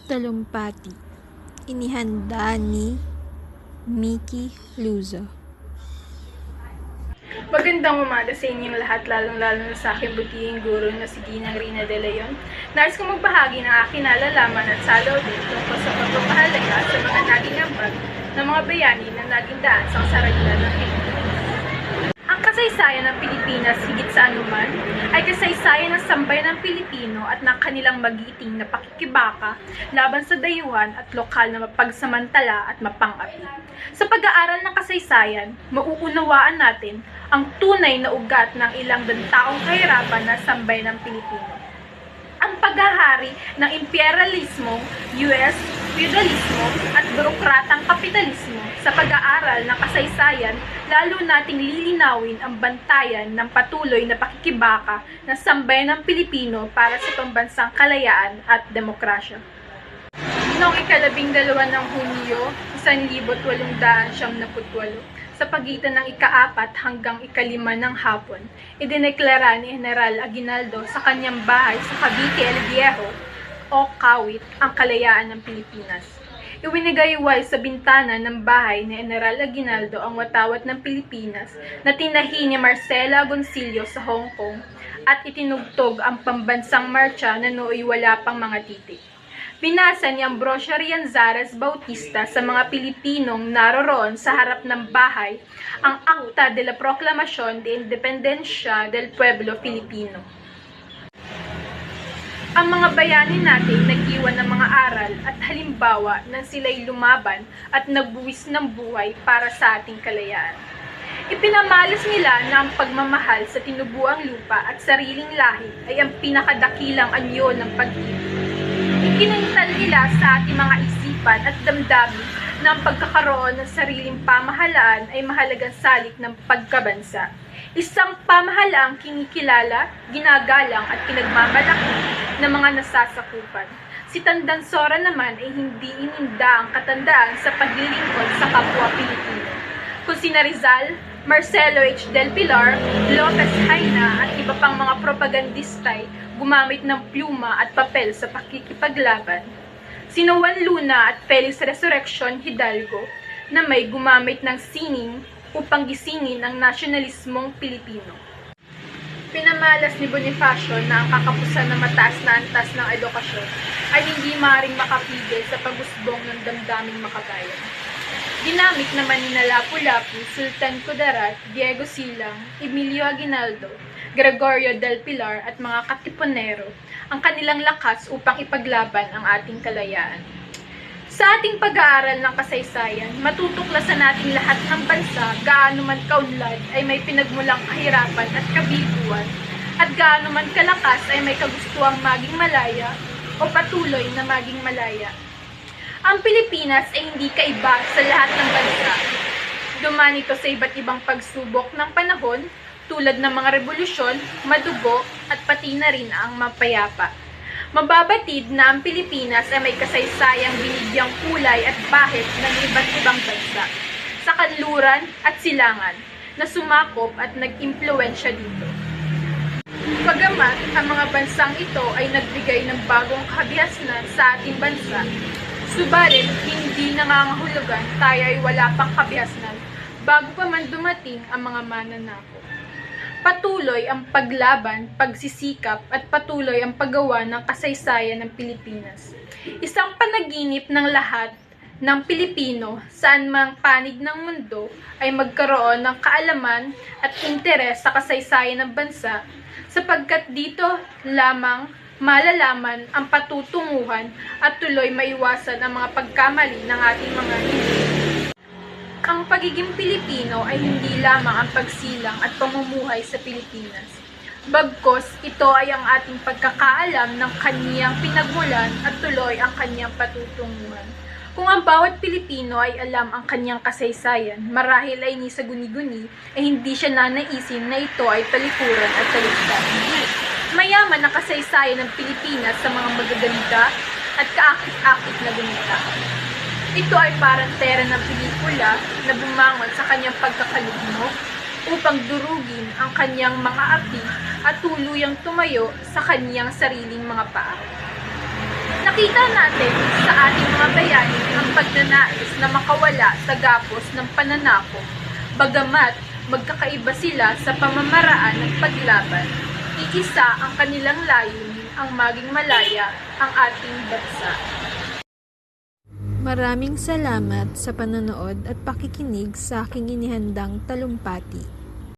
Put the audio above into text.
Talumpati. Inihanda ni Mickey Luzo. Magandang umaga sa inyong lahat, lalong-lalo na sa aking butihing guro na si Ginang Rina de Leon. Nais kong magbahagi ng aking nalalaman at saloobin tungkol sa pagpapahalaga sa mga naging ambag ng mga bayani na naging daan sa kasaralan ng Pilipinas. Ang kasaysayan ng Pilipinas, higit sa anuman, ay kasaysayan ng sambayan ng Pilipino at ng kanilang magiting na pakikibaka laban sa dayuhan at lokal na mapagsamantala at mapang-api. Sa pag-aaral ng kasaysayan, mauunawaan natin ang tunay na ugat ng ilang taong kahirapan na sambayan ng Pilipino. Ang paghahari ng imperialismo, US feudalismo at burokratang kapitalismo. Sa pag-aaral ng kasaysayan, lalo nating lilinawin ang bantayan ng patuloy na pakikibaka ng sambayan ng Pilipino para sa pambansang kalayaan at demokrasya. Noong ika-12 ng Hunyo, 1898, sa pagitan ng ika-4 hanggang ika-5 ng hapon, idineklara ni General Aguinaldo sa kanyang bahay sa Cavite el Viejo o Kawit ang kalayaan ng Pilipinas. Iwinigayway sa bintana ng bahay ni General Aguinaldo ang watawat ng Pilipinas na tinahi ni Marcela Agoncillo sa Hong Kong at itinugtog ang pambansang marcha na nooy wala pang mga titik. Binasa ni Ambrosio Rianzares Bautista sa mga Pilipinong naroroon sa harap ng bahay ang Acta de la Proclamación de Independencia del Pueblo Filipino. Ang mga bayani natin nag-iwan ng mga aral at halimbawa nang sila'y lumaban at nagbuwis ng buhay para sa ating kalayaan. Ipinamalas nila na ang pagmamahal sa tinubuang lupa at sariling lahi ay ang pinakadakilang anyo ng pag-ibig. Ikinantal nila sa ating mga isipan at damdamin na ang pagkakaroon ng sariling pamahalaan ay mahalagang salik ng pagkabansa. Isang pamahalaang kinikilala, ginagalang at pinagmamalaki ng mga nasasakupan. Si Tandansora naman ay hindi ininda ang katandaan sa paglilingkod sa kapwa Pilipino. Kung sina Rizal, Marcelo H. Del Pilar, Lopez Haina at iba pang mga propagandista ay gumamit ng pluma at papel sa pakikipaglaban. Sina Juan Luna at Felix Resurrection Hidalgo na may gumamit ng sining upang gisingin ang nasyonalismong Pilipino. Pinamalas ni Bonifacio na ang kakapusan ng mataas na antas ng edukasyon ay hindi maaaring makapigil sa pagusbong ng damdaming makabayan. Ginamit naman ni Lapu-Lapu, Sultan Kudarat, Diego Silang, Emilio Aguinaldo, Gregorio del Pilar at mga katipunero ang kanilang lakas upang ipaglaban ang ating kalayaan. Sa ating pag-aaral ng kasaysayan, matutuklasan natin lahat ng bansa gaano man kaunlad ay may pinagmulang kahirapan at kabilbuan at gaano man kalakas ay may kagustuhang maging malaya o patuloy na maging malaya. Ang Pilipinas ay hindi kaiba sa lahat ng bansa. Dumaan ito sa iba't ibang pagsubok ng panahon tulad ng mga revolusyon, madugo at pati na rin ang mapayapa. Mababatid na ang Pilipinas ay may kasaysayang binigyang kulay at bahid ng iba't ibang bansa sa kanluran at silangan na sumakop at nag-impluwensya dito. Bagamat ang mga bansang ito ay nagbigay ng bagong kabiasnan sa ating bansa, subalit hindi nangangahulugan tayo ay wala pang kabiasnan bago pa man dumating ang mga mananakop. Patuloy ang paglaban, pagsisikap at patuloy ang paggawa ng kasaysayan ng Pilipinas. Isang panaginip ng lahat ng Pilipino saan mang panig ng mundo ay magkaroon ng kaalaman at interes sa kasaysayan ng bansa sapagkat dito lamang malalaman ang patutunguhan at tuloy maiwasan ang mga pagkamali ng ating mga ninuno. Ang pagiging Pilipino ay hindi lamang ang pagsilang at pamumuhay sa Pilipinas. Bagkus, ito ay ang ating pagkakaalam ng kaniyang pinagmulan at tuloy ang kaniyang patutunguhan. Kung ang bawat Pilipino ay alam ang kaniyang kasaysayan, marahil ay ni sa guni-guni, ay hindi siya nanaisin na ito ay talikuran at talikdan. Mayaman ang kasaysayan ng Pilipinas sa mga magaganda at kaakit-akit na gunita. Ito ay parang tera ng pelikula na bumangon sa kanyang pagkakalugmok upang durugin ang kanyang mga api at tuluyang tumayo sa kanyang sariling mga paa. Nakita natin sa ating mga bayani ang pagnanais na makawala sa gapos ng pananakop. Bagamat magkakaiba sila sa pamamaraan ng paglaban, iisa ang kanilang layunin ang maging malaya ang ating bansa. Maraming salamat sa panonood at pakikinig sa aking inihandang talumpati.